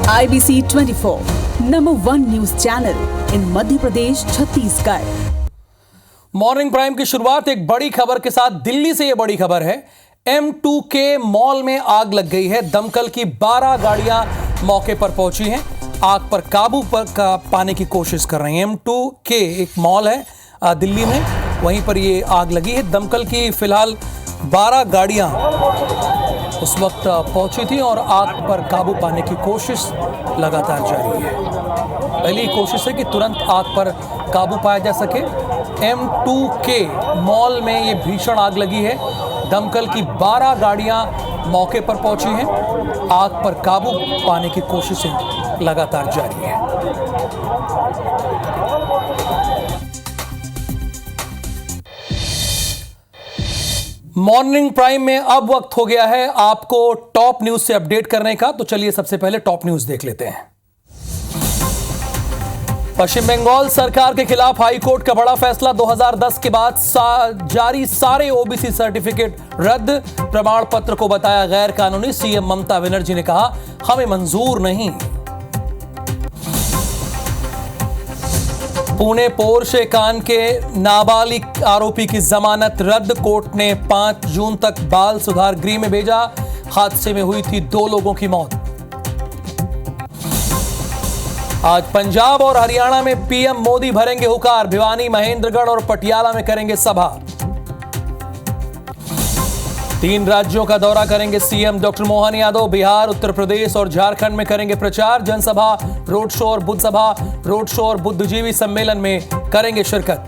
IBC 24, #1 news channel in Madhya Pradesh, Chhattisgarh. Morning prime की शुरुआत एक बड़ी खबर के साथ। दिल्ली से यह बड़ी खबर है। M2K मॉल में आग लग गई है। दमकल की 12 गाड़ियां मौके पर पहुंची हैं, आग पर काबू पाने की कोशिश कर रही हैं। M2K एक मॉल है दिल्ली में, वहीं पर यह आग लगी है। दमकल की फिलहाल 12 गाड़ियां उस वक्त पहुंची थी और आग पर काबू पाने की कोशिश लगातार जारी है। पहली कोशिश है कि तुरंत आग पर काबू पाया जा सके। M2K मॉल में ये भीषण आग लगी है। दमकल की 12 गाड़ियां मौके पर पहुंची हैं, आग पर काबू पाने की कोशिशें लगातार जारी है। मॉर्निंग प्राइम में अब वक्त हो गया है आपको टॉप न्यूज से अपडेट करने का। तो चलिए सबसे पहले टॉप न्यूज देख लेते हैं। पश्चिम बंगाल सरकार के खिलाफ हाईकोर्ट का बड़ा फैसला। 2010 के बाद जारी सारे ओबीसी सर्टिफिकेट रद्द। प्रमाण पत्र को बताया गैर कानूनी। सीएम ममता बनर्जी ने कहा, हमें मंजूर नहीं। पुणे पोर्शे कांड के नाबालिग आरोपी की जमानत रद्द। कोर्ट ने 5 जून तक बाल सुधार गृह में भेजा। हादसे में हुई थी 2 लोगों की मौत। आज पंजाब और हरियाणा में पीएम मोदी भरेंगे हुंकार। भिवानी, महेंद्रगढ़ और पटियाला में करेंगे सभा। 3 राज्यों का दौरा करेंगे सीएम डॉक्टर मोहन यादव। बिहार, उत्तर प्रदेश और झारखंड में करेंगे प्रचार। जनसभा, रोड शो और बुद्धिजीवी सम्मेलन में करेंगे शिरकत।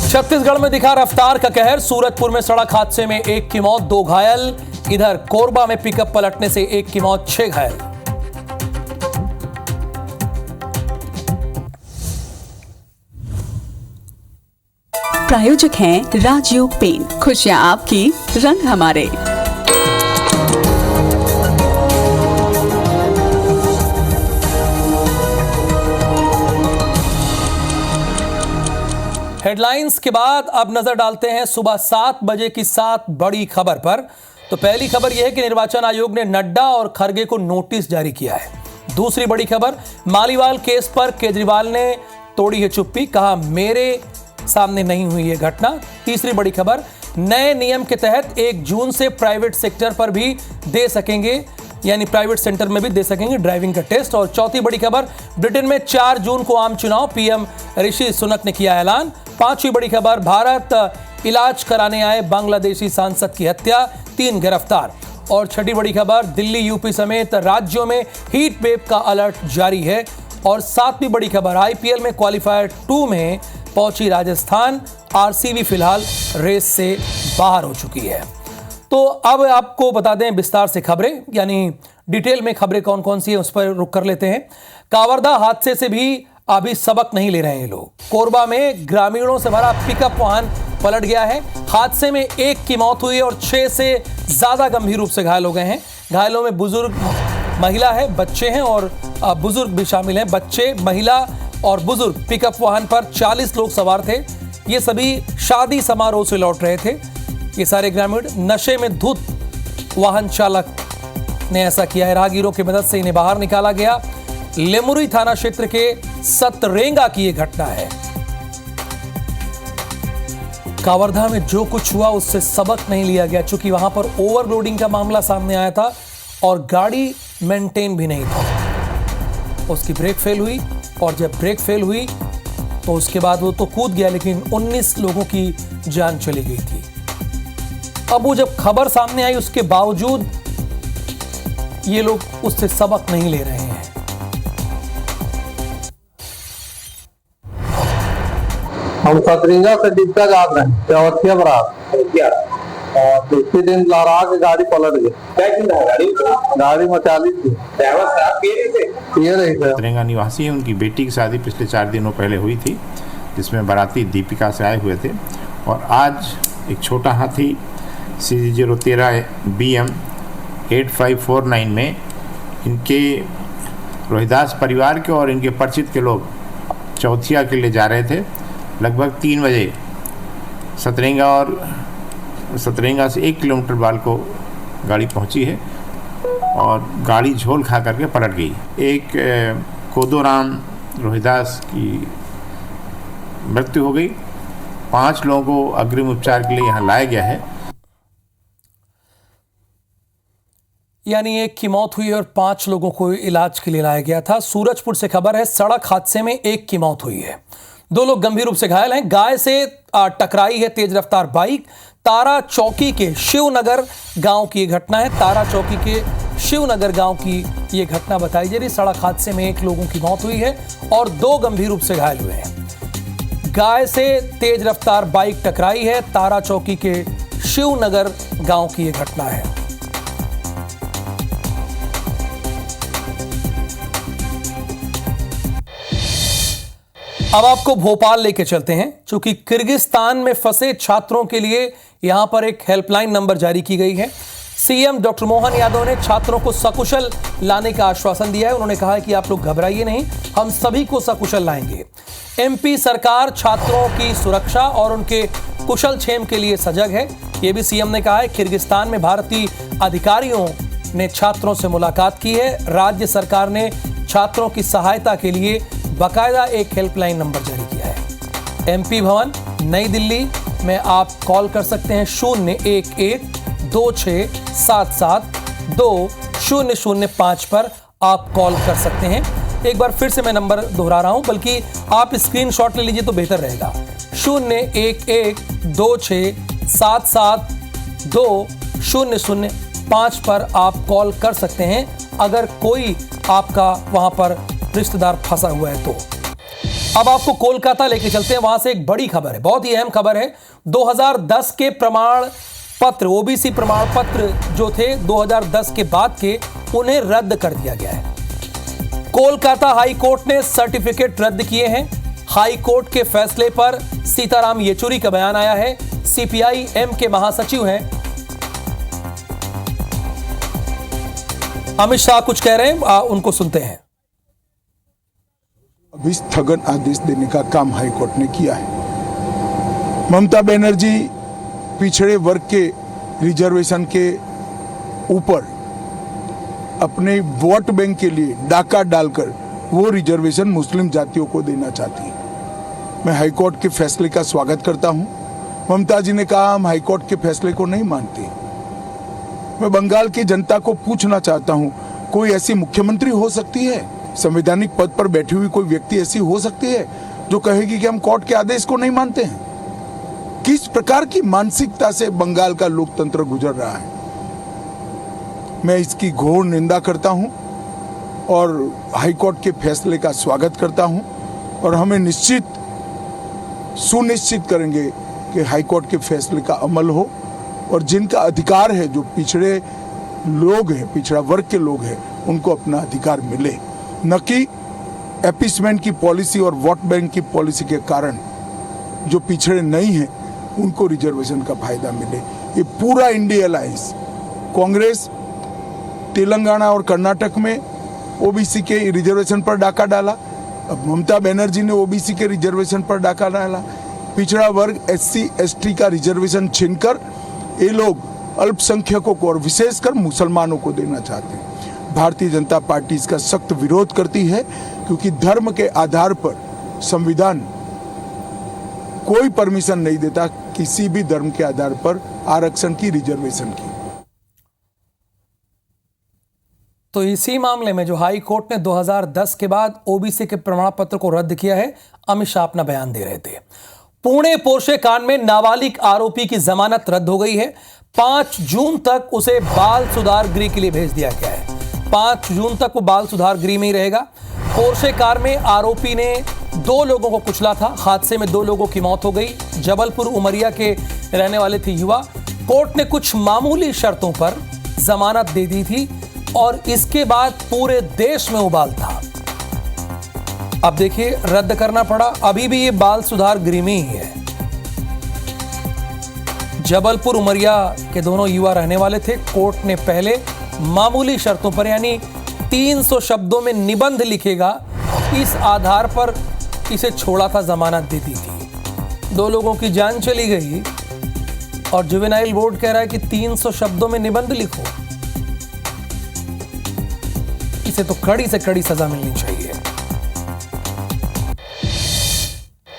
छत्तीसगढ़ में दिखा रफ्तार का कहर। सूरजपुर में सड़क हादसे में 1 की मौत, 2 घायल। इधर कोरबा में पिकअप पलटने से 1 की मौत, 6 घायल। प्रायोजक हैं राजयोग पेंट। खुशियां आपकी, रंग हमारे। हेडलाइंस के बाद अब नजर डालते हैं सुबह 7 बजे की 7 बड़ी खबर पर। तो पहली खबर यह है कि निर्वाचन आयोग ने नड्डा और खरगे को नोटिस जारी किया है। दूसरी बड़ी खबर, मालीवाल केस पर केजरीवाल ने तोड़ी है चुप्पी, कहा मेरे सामने नहीं हुई ये घटना। तीसरी बड़ी खबर, नए नियम के तहत 1 जून से प्राइवेट सेक्टर पर भी दे सकेंगे, यानी प्राइवेट सेंटर में भी दे सकेंगे ड्राइविंग का टेस्ट। और चौथी बड़ी खबर, ब्रिटेन में 4 जून को आम चुनाव, पीएम ऋषि सुनक ने किया ऐलान। पांचवी बड़ी खबर, भारत इलाज कराने आए बांग्लादेशी सांसद की हत्या, 3 गिरफ्तार। और छठी बड़ी खबर, दिल्ली, यूपी समेत राज्यों में हीट वेव का अलर्ट जारी है। और 7वीं बड़ी खबर, आईपीएल में क्वालिफायर 2 में पहुंची राजस्थान। आरसीबी फिलहाल रेस से बाहर हो चुकी है। तो अब आपको बता दें विस्तार से खबरें, यानी डिटेल में खबरें कौन कौन सी है उस पर रुक कर लेते हैं। कावरदा हादसे से भी अभी सबक नहीं ले रहे हैं लोग। कोरबा में ग्रामीणों से भरा पिकअप वाहन पलट गया है। हादसे में 1 की मौत हुई और 6 से ज्यादा गंभीर रूप से घायल हो गए हैं। घायलों में बुजुर्ग, महिला है, बच्चे हैं और बुजुर्ग भी शामिल हैं। बच्चे, महिला और बुजुर्ग। पिकअप वाहन पर 40 लोग सवार थे। ये सभी शादी समारोह से लौट रहे थे। ये सारे ग्रामीण नशे में धुत वाहन चालक ने ऐसा किया है। राहगीरों की मदद से इन्हें बाहर निकाला गया। लेमुरी थाना क्षेत्र के सतरेंगा की यह घटना है। कावरधा में जो कुछ हुआ उससे सबक नहीं लिया गया, चूंकि वहां पर ओवरलोडिंग का मामला सामने आया था और गाड़ी मेंटेन भी नहीं था। उसकी ब्रेक फेल हुई और जब ब्रेक फेल हुई तो उसके बाद वो तो कूद गया, लेकिन 19 लोगों की जान चली गई थी। अब वो जब खबर सामने आई उसके बावजूद ये लोग उससे सबक नहीं ले रहे हैं। हम सतरिंगा से डिस्का जा रहे हैं चौथिया बरात और दूसरे दिन लहरा के गाड़ी पलट गई। गाड़ी में 40 थी। सतरेंगा निवासी है। उनकी बेटी की शादी पिछले 4 दिनों पहले हुई थी, जिसमें बाराती दीपिका से आए हुए थे। और आज एक छोटा हाथी CG013 BM 8549 में इनके रोहिदास परिवार के और इनके परिचित के लोग चौथिया के लिए जा रहे थे। लगभग 3 बजे सतरेंगा से 1 किलोमीटर बाल को गाड़ी पहुंची है और गाड़ी झोल खा करके पलट गई। एक कोदोराम रोहिदास की मृत्यु हो गई। 5 लोगों को अग्रिम उपचार के लिए यहाँ लाया गया है। यानी एक की मौत हुई और 5 लोगों को इलाज के लिए लाया गया था। सूरजपुर से खबर है, सड़क हादसे में एक की मौत हुई है, 2 लोग गंभीर रूप से घायल हैं। गाय से टकराई है तेज रफ्तार बाइक। तारा चौकी के शिवनगर गांव की यह घटना है। तारा चौकी के शिवनगर गांव की यह घटना बताई जा रही। सड़क हादसे में 1 लोगों की मौत हुई है और 2 गंभीर रूप से घायल हुए हैं। गाय से तेज रफ्तार बाइक टकराई है। तारा चौकी के शिवनगर गांव की यह घटना है। अब आपको भोपाल लेके चलते हैं, क्योंकि किर्गिस्तान में फंसे छात्रों के लिए यहां पर एक हेल्पलाइन नंबर जारी की गई है। सीएम डॉक्टर मोहन यादव ने छात्रों को सकुशल लाने का आश्वासन दिया है। उन्होंने कहा है कि आप लोग घबराइए नहीं, हम सभी को सकुशल लाएंगे। एमपी सरकार छात्रों की सुरक्षा और उनके कुशल क्षेम के लिए सजग है, यह भी सीएम ने कहा है। किर्गिस्तान में भारतीय अधिकारियों ने छात्रों से मुलाकात की है। राज्य सरकार ने छात्रों की सहायता के लिए बाकायदा एक हेल्पलाइन नंबर जारी किया है। एमपी भवन नई दिल्ली में आप कॉल कर सकते हैं 011-2677-2005 पर आप कॉल कर सकते हैं। एक बार फिर से मैं नंबर दोहरा रहा हूं, बल्कि आप स्क्रीनशॉट ले लीजिए तो बेहतर रहेगा। 011-2677-2005 पर आप कॉल कर सकते हैं अगर कोई आपका वहां पर रिश्तेदार फंसा हुआ है तो। अब आपको कोलकाता लेके चलते हैं, वहां से एक बड़ी खबर है, बहुत ही अहम खबर है। 2010 के प्रमाण पत्र, ओबीसी प्रमाण पत्र जो थे 2010 के बाद के, उन्हें रद्द कर दिया गया है। कोलकाता हाई कोर्ट ने सर्टिफिकेट रद्द किए हैं। हाई कोर्ट के फैसले पर सीताराम येचुरी का बयान आया है। सीपीआई एम के महासचिव हैं अमित शाह कुछ कह रहे हैं, उनको सुनते हैं। अभी स्थगन आदेश देने का काम हाईकोर्ट ने किया है। ममता बनर्जी पिछड़े वर्ग के रिजर्वेशन के ऊपर अपने वोट बैंक के लिए डाका डालकर वो रिजर्वेशन मुस्लिम जातियों को देना चाहती है। मैं हाईकोर्ट के फैसले का स्वागत करता हूं। ममता जी ने कहा हम हाईकोर्ट के फैसले को नहीं मानते। मैं बंगाल की जनता को पूछना चाहता हूं, कोई ऐसी मुख्यमंत्री हो सकती है, संवैधानिक पद पर बैठी हुई कोई व्यक्ति ऐसी हो सकती है जो कहेगी कि हम कोर्ट के आदेश को नहीं मानते हैं? किस प्रकार की मानसिकता से बंगाल का लोकतंत्र गुजर रहा है। मैं इसकी घोर निंदा करता हूं और हाईकोर्ट के फैसले का स्वागत करता हूं और हमें सुनिश्चित करेंगे कि हाईकोर्ट के फैसले का अमल हो और जिनका अधिकार है, जो पिछड़े लोग हैं, पिछड़ा वर्ग के लोग हैं, उनको अपना अधिकार मिले, न कि एपिसमेंट की पॉलिसी और वोट बैंक की पॉलिसी के कारण जो पिछड़े नहीं हैं उनको रिजर्वेशन का फायदा मिले। ये पूरा इंडिया अलायंस, कांग्रेस तेलंगाना और कर्नाटक में ओबीसी के रिजर्वेशन पर डाका डाला, अब ममता बनर्जी ने ओबीसी के रिजर्वेशन पर डाका डाला। पिछड़ा वर्ग एससी एसटी का रिजर्वेशन छीनकर ये लोग अल्पसंख्यकों को और विशेषकर मुसलमानों को देना चाहते हैं। भारतीय जनता पार्टी इसका सख्त विरोध करती है, क्योंकि धर्म के आधार पर संविधान कोई परमिशन नहीं देता किसी भी धर्म के आधार पर आरक्षण की, रिजर्वेशन की। तो इसी मामले में जो हाई कोर्ट ने 2010 के बाद ओबीसी के प्रमाण पत्र को रद्द किया है, अमित शाह अपना बयान दे रहे थे। पुणे पोर्शे कांड में नाबालिग आरोपी की जमानत रद्द हो गई है। 5 जून तक उसे बाल सुधार गृह के लिए भेज दिया गया है। 5 जून तक वो बाल सुधार गृह में ही रहेगा। पोर्शे कार में आरोपी ने 2 लोगों को कुचला था। हादसे में 2 लोगों की मौत हो गई। जबलपुर उमरिया के रहने वाले थे युवा। कोर्ट ने कुछ मामूली शर्तों पर जमानत दे दी थी और इसके बाद पूरे देश में उबाल था। अब देखिए, रद्द करना पड़ा। अभी भी ये बाल सुधार गृह में ही है। जबलपुर उमरिया के दोनों युवा रहने वाले थे। कोर्ट ने पहले मामूली शर्तों पर, यानी 300 शब्दों में निबंध लिखेगा, इस आधार पर इसे छोड़ा था, जमानत दी थी। 2 लोगों की जान चली गई और जुवेनाइल बोर्ड कह रहा है कि 300 शब्दों में निबंध लिखो। इसे तो कड़ी से कड़ी सजा मिलनी चाहिए।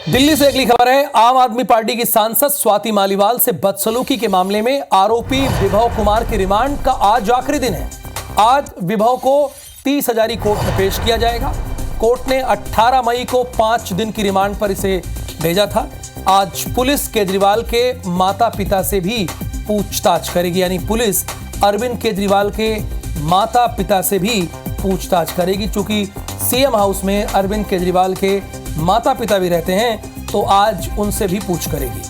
दिल्ली से अगली खबर है। आम आदमी पार्टी की सांसद स्वाति मालीवाल से बदसलूकी के मामले में आरोपी विभव कुमार के रिमांड का आज आखिरी दिन है। आज विभव को 30 हजारी कोर्ट में पेश किया जाएगा। कोर्ट ने 18 मई को 5 दिन की रिमांड पर इसे भेजा था। आज पुलिस केजरीवाल के माता पिता से भी पूछताछ करेगी, यानी पुलिस अरविंद केजरीवाल के माता पिता से भी पूछताछ करेगी। चूंकि सीएम हाउस में अरविंद केजरीवाल के माता पिता भी रहते हैं, तो आज उनसे भी पूछ करेगी।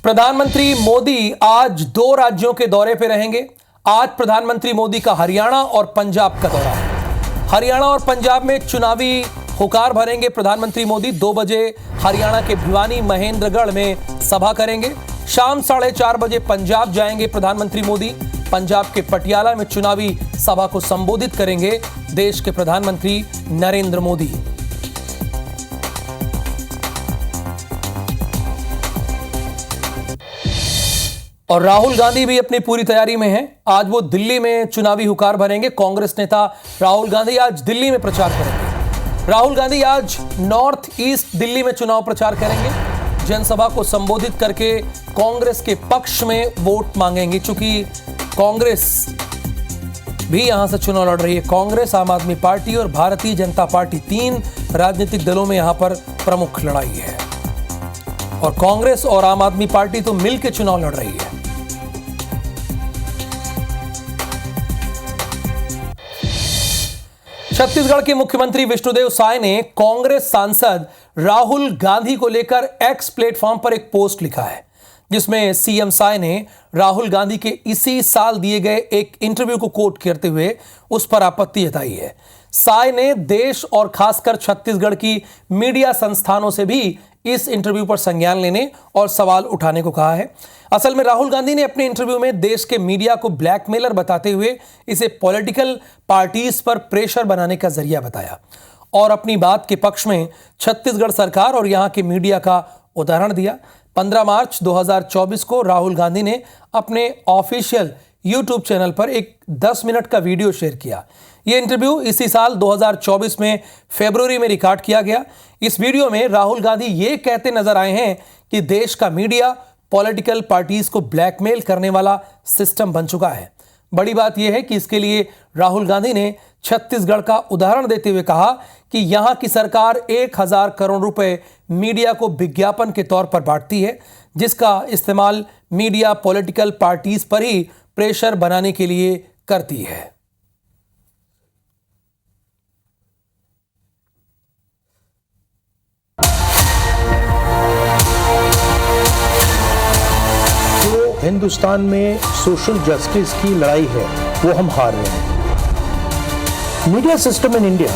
प्रधानमंत्री मोदी आज 2 राज्यों के दौरे पर रहेंगे। आज प्रधानमंत्री मोदी का हरियाणा और पंजाब का दौरा है। हरियाणा और पंजाब में चुनावी हुकार भरेंगे प्रधानमंत्री मोदी। 2 बजे हरियाणा के भिवानी महेंद्रगढ़ में सभा करेंगे। शाम 4:30 बजे पंजाब जाएंगे प्रधानमंत्री मोदी। पंजाब के पटियाला में चुनावी सभा को संबोधित करेंगे देश के प्रधानमंत्री नरेंद्र मोदी। और राहुल गांधी भी अपनी पूरी तैयारी में हैं। आज वो दिल्ली में चुनावी हुकार भरेंगे। कांग्रेस नेता राहुल गांधी आज दिल्ली में प्रचार करेंगे। राहुल गांधी आज नॉर्थ ईस्ट दिल्ली में चुनाव प्रचार करेंगे। जनसभा को संबोधित करके कांग्रेस के पक्ष में वोट मांगेंगे। चूंकि कांग्रेस भी यहां से चुनाव लड़ रही है। कांग्रेस, आम आदमी पार्टी और भारतीय जनता पार्टी, 3 राजनीतिक दलों में यहां पर प्रमुख लड़ाई है। और कांग्रेस और आम आदमी पार्टी तो मिलकर चुनाव लड़ रही है। छत्तीसगढ़ के मुख्यमंत्री विष्णुदेव साय ने कांग्रेस सांसद राहुल गांधी को लेकर एक्स प्लेटफॉर्म पर एक पोस्ट लिखा है, जिसमें सीएम साय ने राहुल गांधी के इसी साल दिए गए एक इंटरव्यू को कोट करते हुए उस पर आपत्ति जताई है। साय ने देश और खासकर छत्तीसगढ़ की मीडिया संस्थानों से भी इस इंटरव्यू पर संज्ञान लेने और सवाल उठाने को कहा है। असल में राहुल गांधी ने अपने इंटरव्यू में देश के मीडिया को ब्लैकमेलर बताते हुए इसे पॉलिटिकल पार्टीज पर प्रेशर बनाने का जरिया बताया और अपनी बात के पक्ष में छत्तीसगढ़ सरकार और यहां के मीडिया का उदाहरण दिया। 15 मार्च 2024 को राहुल गांधी ने अपने ऑफिशियल यूट्यूब चैनल पर एक 10 मिनट का वीडियो शेयर किया। यह इंटरव्यू इसी साल 2024 में फरवरी में रिकॉर्ड किया गया। इस वीडियो में राहुल गांधी ये कहते नजर आए हैं कि देश का मीडिया पॉलिटिकल पार्टीज को ब्लैकमेल करने वाला सिस्टम बन चुका है। बड़ी बात यह है कि इसके लिए राहुल गांधी ने छत्तीसगढ़ का उदाहरण देते हुए कहा कि यहां की सरकार 1000 करोड़ रुपए मीडिया को विज्ञापन के तौर पर बांटती है, जिसका इस्तेमाल मीडिया पॉलिटिकल पार्टीज पर ही प्रेशर बनाने के लिए करती है। हिंदुस्तान में सोशल जस्टिस की लड़ाई है वो हम हार रहे हैं। Media system in India,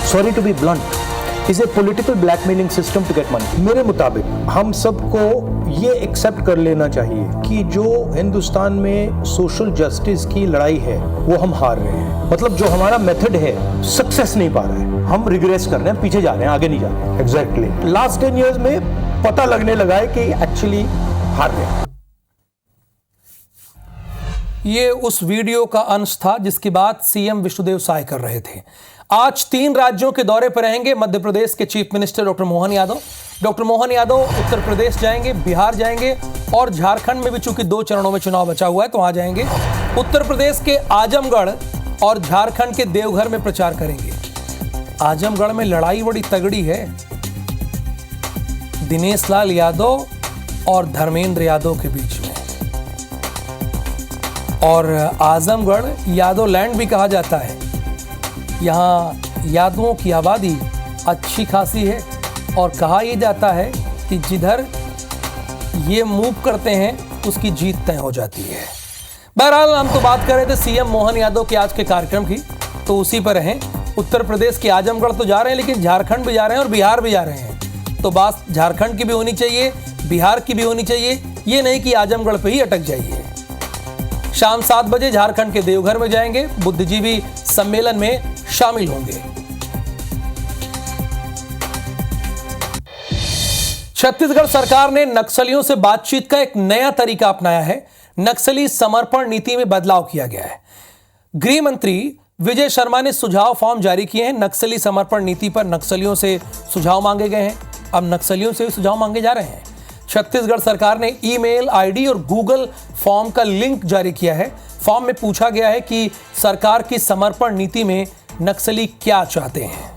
sorry to be blunt, is a political blackmailing system to get money. मेरे मुताबिक हम सबको ये एक्सेप्ट कर लेना चाहिए कि जो हिंदुस्तान में सोशल जस्टिस की लड़ाई है वो हम हार रहे हैं। मतलब जो हमारा मेथड है सक्सेस नहीं पा रहा है, हम रिग्रेस कर रहे हैं, पीछे जा रहे हैं, आगे नहीं जा रहे हैं। एग्जैक्टली लास्ट 10 years में पता लगने लगा है कि एक्चुअली हार रहे हैं। ये उस वीडियो का अंश था जिसकी बात सीएम विष्णुदेव साय कर रहे थे। आज 3 राज्यों के दौरे पर रहेंगे मध्य प्रदेश के chief minister doctor Mohan Yadav. Doctor Mohan Yadav Uttar Pradesh जाएंगे, बिहार जाएंगे और झारखंड में भी चूंकि 2 चरणों में चुनाव बचा हुआ है तो वहां जाएंगे। उत्तर प्रदेश के आजमगढ़ और झारखंड के देवघर में प्रचार करेंगे। आजमगढ़ में लड़ाई बड़ी तगड़ी है, दिनेश लाल यादव और धर्मेंद्र यादव के बीच में। और आजमगढ़ यादव लैंड भी कहा जाता है। यहाँ यादवों की आबादी अच्छी खासी है और कहा यह जाता है कि जिधर ये मूव करते हैं उसकी जीत तय हो जाती है। बहरहाल हम तो बात कर रहे थे सीएम मोहन यादव के आज के कार्यक्रम की, तो उसी पर रहें। उत्तर प्रदेश के आजमगढ़ तो जा रहे हैं, लेकिन झारखंड भी जा रहे हैं और बिहार भी जा रहे हैं। तो बात झारखंड की भी होनी चाहिए, बिहार की भी होनी चाहिए, ये नहीं कि आजमगढ़ पे ही अटक जाइए। शाम 7 बजे झारखंड के देवघर में जाएंगे, बुद्धिजीवी सम्मेलन में शामिल होंगे। छत्तीसगढ़ सरकार ने नक्सलियों से बातचीत का एक नया तरीका अपनाया है। नक्सली समर्पण नीति में बदलाव किया गया है। गृह मंत्री विजय शर्मा ने सुझाव फॉर्म जारी किए हैं। नक्सली समर्पण नीति पर नक्सलियों से सुझाव मांगे गए हैं। अब नक्सलियों से सुझाव मांगे जा रहे हैं। छत्तीसगढ़ सरकार ने ईमेल आईडी और गूगल फॉर्म का लिंक जारी किया है। फॉर्म में पूछा गया है कि सरकार की समर्पण नीति में नक्सली क्या चाहते हैं।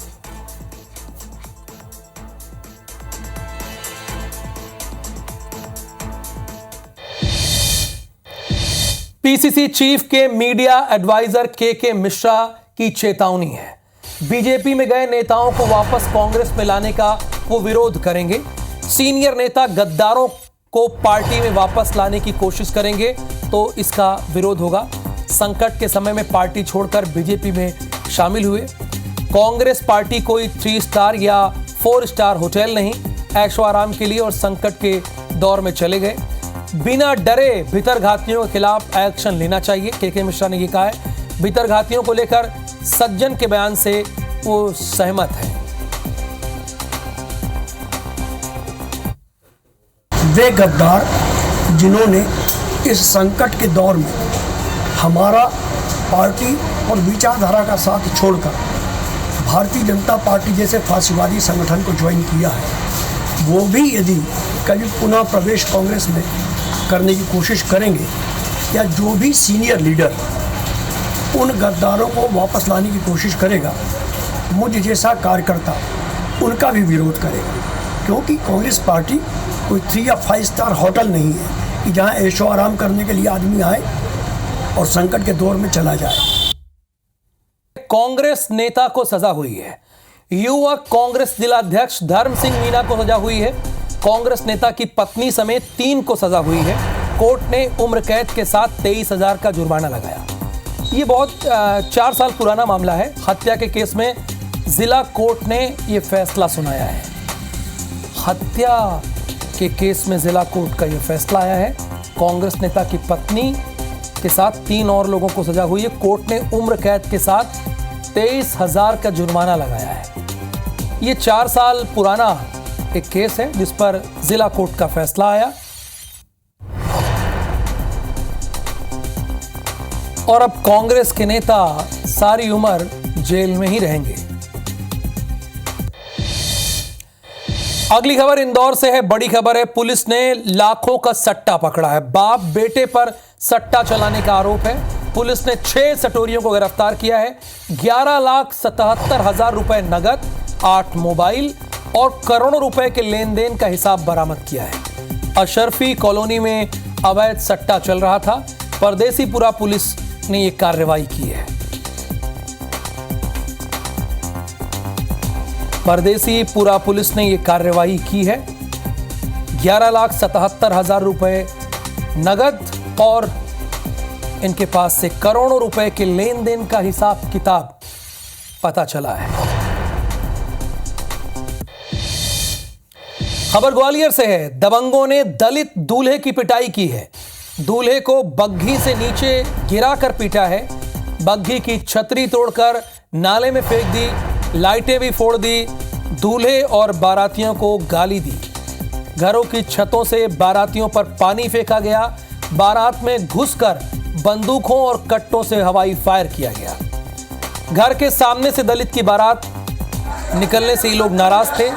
पीसीसी चीफ के मीडिया एडवाइजर के मिश्रा की चेतावनी है। बीजेपी में गए नेताओं को वापस कांग्रेस में लाने का वो विरोध करेंगे। सीनियर नेता गद्दारों को पार्टी में वापस लाने की कोशिश करेंगे तो इसका विरोध होगा। संकट के समय में पार्टी छोड़कर बीजेपी में शामिल हुए। कांग्रेस पार्टी कोई 3 स्टार या 4 स्टार होटल नहीं, ऐशो आराम के लिए और संकट के दौर में चले गए। बिना डरे भीतरघातियों के खिलाफ एक्शन लेना चाहिए। के मिश्रा ने यह कहा है। भीतरघातियों को लेकर सज्जन के बयान से वो सहमत है। वे गद्दार जिन्होंने इस संकट के दौर में हमारा पार्टी और विचारधारा का साथ छोड़कर भारतीय जनता पार्टी जैसे फांसीवादी संगठन को ज्वाइन किया है, वो भी यदि कभी पुनः प्रवेश कांग्रेस में करने की कोशिश करेंगे या जो भी सीनियर लीडर उन गद्दारों को वापस लाने की कोशिश करेगा, मुझ जैसा कार्यकर्ता उनका भी विरोध करेगा। क्योंकि कांग्रेस पार्टी कोई 3 या 5 स्टार होटल नहीं है कि जहां ऐशो आराम करने के लिए आदमी आए और संकट के दौर में चला जाए। कांग्रेस नेता को सजा हुई है। युवक कांग्रेस जिलाध्यक्ष धर्म सिंह मीना को सजा हुई है। कांग्रेस नेता की पत्नी समेत 3 को सजा हुई है। कोर्ट ने उम्र कैद के साथ 23,000 का जुर्माना लगाया। ये बहुत 4 साल पुराना मामला है। हत्या के केस में जिला कोर्ट ने यह फैसला सुनाया है। हत्या के केस में जिला कोर्ट का यह फैसला आया है। कांग्रेस नेता की पत्नी के साथ 3 और लोगों को सजा हुई है। कोर्ट ने उम्र कैद के साथ 23,000 का जुर्माना लगाया है। ये 4 साल पुराना एक केस है जिस पर जिला कोर्ट का फैसला आया और अब कांग्रेस के नेता सारी उम्र जेल में ही रहेंगे। अगली खबर इंदौर से है। बड़ी खबर है। पुलिस ने लाखों का सट्टा पकड़ा है। बाप बेटे पर सट्टा चलाने का आरोप है। पुलिस ने 6 सटोरियों को गिरफ्तार किया है। 11,77,000 रुपए नगद, 8 मोबाइल और करोड़ों रुपए के लेन देन का हिसाब बरामद किया है। अशरफी कॉलोनी में अवैध सट्टा चल रहा था। परदेसीपुरा पुलिस ने यह कार्रवाई की है। परदेसीपुरा पुलिस ने यह कार्रवाई की है। 11,77,000 रुपए नगद और इनके पास से करोड़ों रुपए के लेन देन का हिसाब किताब पता चला है। खबर ग्वालियर से है। दबंगों ने दलित दूल्हे की पिटाई की है। दूल्हे को बग्घी से नीचे गिराकर पीटा है। बग्घी की छतरी तोड़कर नाले में फेंक दी, लाइटें भी फोड़ दी। दूल्हे और बारातियों को गाली दी। घरों की छतों से बारातियों पर पानी फेंका गया। बारात में घुसकर बंदूकों और कट्टों से हवाई फायर किया गया। घर के सामने से दलित की बारात निकलने से ये लोग नाराज थे।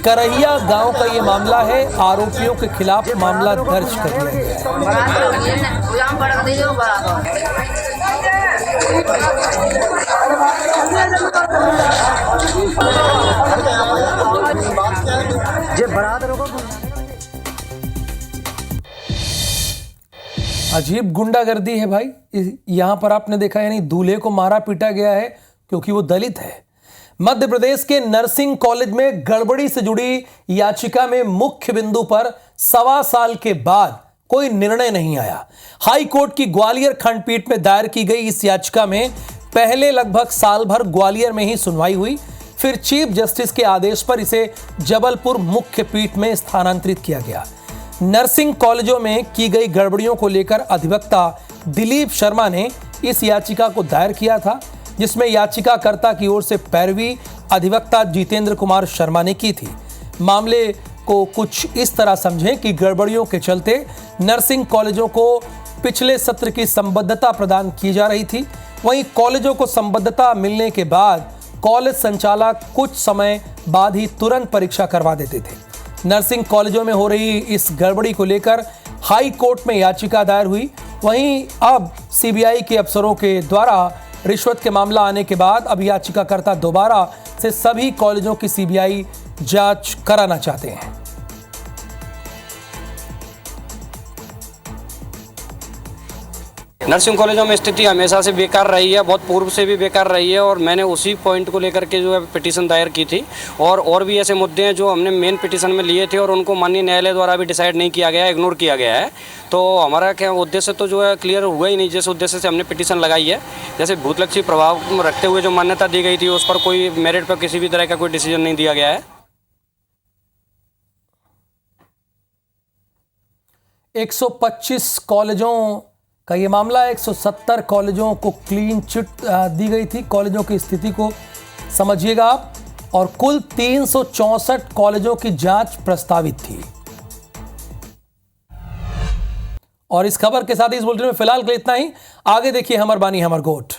करहिया गांव का ये मामला है। आरोपियों के खिलाफ मामला दर्ज कर दिया गया है। अजीब गुंडागर्दी है भाई। यहां पर आपने देखा, यानी दूल्हे को मारा पीटा गया है क्योंकि वो दलित है। मध्य प्रदेश के नर्सिंग कॉलेज में गड़बड़ी से जुड़ी याचिका में मुख्य बिंदु पर 1.25 साल के बाद कोई निर्णय नहीं आया। हाई कोर्ट की ग्वालियर खंडपीठ में दायर की गई इस याचिका में पहले लगभग साल भर ग्वालियर में ही सुनवाई हुई। फिर चीफ जस्टिस के आदेश पर इसे जबलपुर मुख्य पीठ में स्थानांतरित किया गया। नर्सिंग कॉलेजों में की गई गड़बड़ियों को लेकर अधिवक्ता दिलीप शर्मा ने इस याचिका को दायर किया था, जिसमें याचिकाकर्ता की ओर से पैरवी अधिवक्ता जितेंद्र कुमार शर्मा ने की थी। मामले को कुछ इस तरह समझें कि गड़बड़ियों के चलते नर्सिंग कॉलेजों को पिछले सत्र की संबद्धता प्रदान की जा रही थी। वहीं कॉलेजों को संबद्धता मिलने के बाद कॉलेज संचालक कुछ समय बाद ही तुरंत परीक्षा करवा देते थे। नर्सिंग कॉलेजों में हो रही इस गड़बड़ी को लेकर हाई कोर्ट में याचिका दायर हुई। वहीं अब सीबीआई के अफसरों के द्वारा रिश्वत के मामला आने के बाद अब याचिकाकर्ता दोबारा से सभी कॉलेजों की सीबीआई जांच कराना चाहते हैं। नर्सिंग कॉलेजों में स्थिति हमेशा से बेकार रही है, बहुत पूर्व से भी बेकार रही है और मैंने उसी पॉइंट को लेकर के जो है पिटीशन दायर की थी और भी ऐसे मुद्दे हैं जो हमने मेन पिटीशन में लिए थे और उनको माननीय न्यायालय द्वारा भी डिसाइड नहीं किया गया, इग्नोर किया गया है। तो हमारा क्या उद्देश्य तो जो है क्लियर हुआ ही नहीं, जिस उद्देश्य से हमने पिटीशन लगाई है। जैसे भूतलक्षी प्रभाव रखते हुए जो मान्यता दी गई थी उस पर कोई मेरिट पर किसी भी तरह का कोई डिसीजन नहीं दिया गया है। 125 कॉलेजों का ये मामला है। 170 कॉलेजों को क्लीन चिट दी गई थी। कॉलेजों की स्थिति को समझिएगा आप, और कुल 364 कॉलेजों की जांच प्रस्तावित थी। और इस खबर के साथ ही इस बुलेटिन में फिलहाल के लिए इतना ही। आगे देखिए हमर बानी हमर गोठ।